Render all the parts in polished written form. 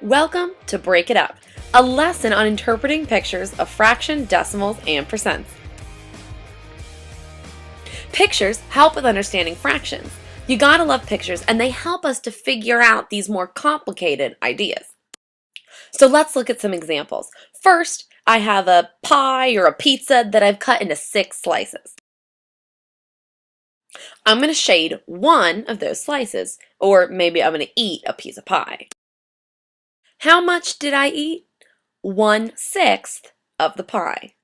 Welcome to Break It Up, a lesson on interpreting pictures of fraction, decimals, and percents. Pictures help with understanding fractions. You gotta love pictures, and they help us to figure out these more complicated ideas. So let's look at some examples. First, I have a pie or a pizza that I've cut into 6 slices. I'm going to shade one of those slices, or maybe I'm going to eat a piece of pie. How much did I eat? 1/6 of the pie.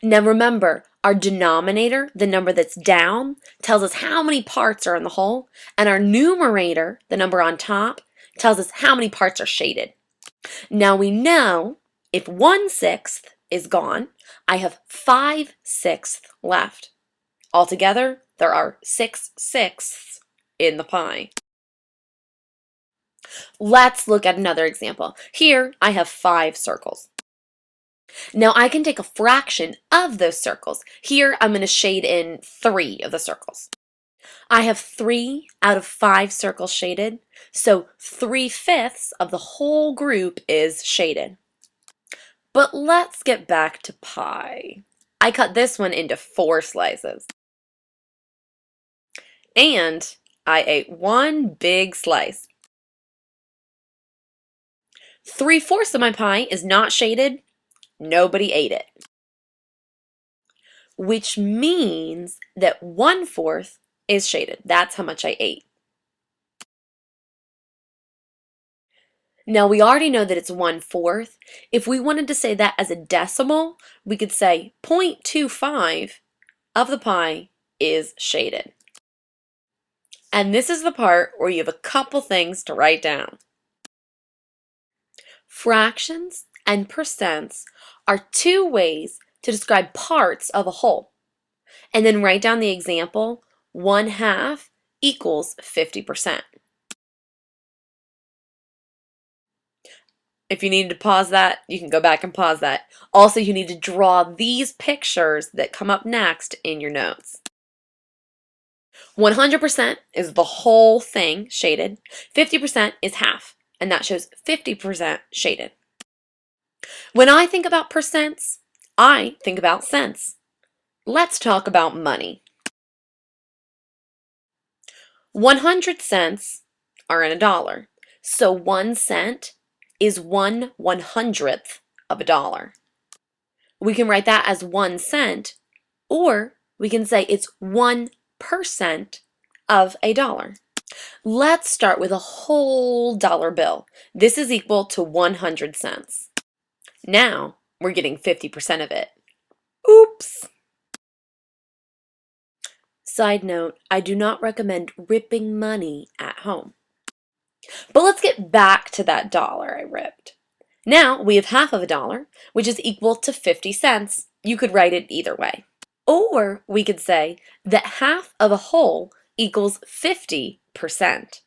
Now remember, our denominator, the number that's down, tells us how many parts are in the whole, and our numerator, the number on top, tells us how many parts are shaded. Now we know if 1/6 is gone, I have 5/6 left. Altogether, there are 6/6 in the pie. Let's look at another example. Here, I have 5 circles. Now I can take a fraction of those circles. Here, I'm going to shade in 3 of the circles. I have 3 out of 5 circles shaded, so 3/5 of the whole group is shaded. But let's get back to pie. I cut this one into 4 slices. And I ate one big slice. 3/4 of my pie is not shaded. Nobody ate it. Which means that 1/4 is shaded. That's how much I ate. Now we already know that it's 1/4. If we wanted to say that as a decimal, we could say 0.25 of the pie is shaded. And this is the part where you have a couple things to write down. Fractions and percents are 2 ways to describe parts of a whole. And then write down the example, 1/2 equals 50%. If you need to pause that, you can go back and pause that. Also, you need to draw these pictures that come up next in your notes. 100% is the whole thing shaded. 50% is half, and that shows 50% shaded. When I think about percents, I think about cents. Let's talk about money. 100 cents are in a dollar, so 1 cent is 1/100th of a dollar. We can write that as 1 cent, or we can say it's 1% of a dollar. Let's start with a whole dollar bill. This is equal to 100 cents. Now we're getting 50% of it. Oops! Side note, I do not recommend ripping money at home. But let's get back to that dollar I ripped. Now we have half of a dollar, which is equal to 50 cents. You could write it either way. Or we could say that half of a whole equals 50%.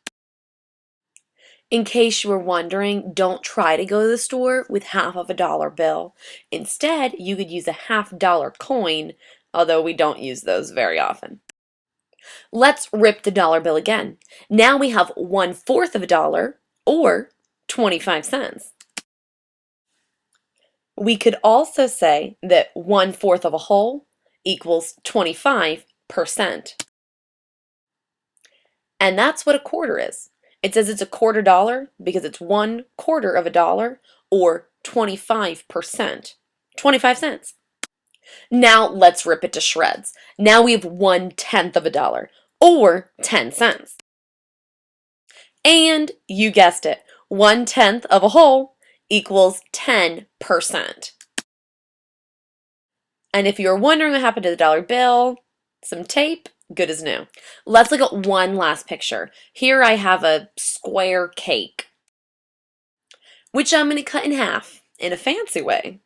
In case you were wondering, don't try to go to the store with half of a dollar bill. Instead, you could use a half-dollar coin, although we don't use those very often. Let's rip the dollar bill again. Now we have 1/4 of a dollar, or 25 cents. We could also say that 1/4 of a whole equals 25%. And that's what a quarter is. It says it's a quarter dollar because it's 1/4 of a dollar, or 25%. 25 cents. Now let's rip it to shreds. Now we have 1/10 of a dollar, or 10 cents. And you guessed it, 1/10 of a whole equals 10%. And if you're wondering what happened to the dollar bill, some tape, good as new. Let's look at one last picture. Here I have a square cake, which I'm going to cut in half in a fancy way.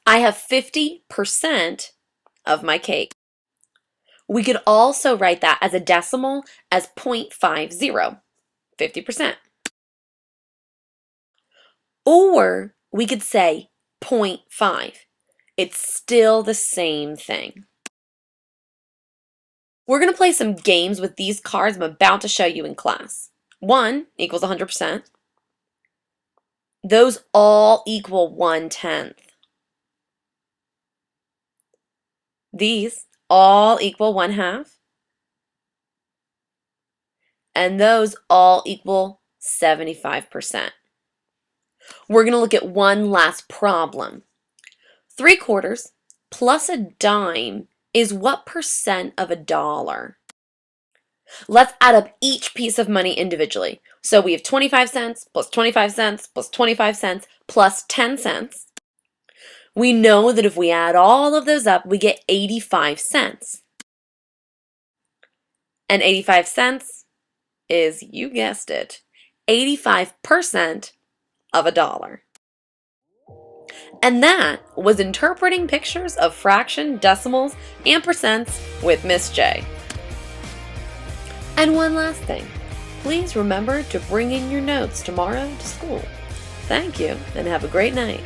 I have 50% of my cake. We could also write that as a decimal as 0.50, 50%. Or we could say 0.5. It's still the same thing. We're going to play some games with these cards I'm about to show you in class. 1 equals 100%. Those all equal 1/10. These all equal 1/2. And those all equal 75%. We're going to look at one last problem. 3/4 plus a dime is what percent of a dollar? Let's add up each piece of money individually. So we have 25 cents plus 25 cents plus 25 cents plus 10 cents. We know that if we add all of those up, we get 85 cents. And 85 cents is, you guessed it, 85% of a dollar. And that was interpreting pictures of fraction, decimals, and percents with Miss J. And one last thing, please remember to bring in your notes tomorrow to school. Thank you, and have a great night.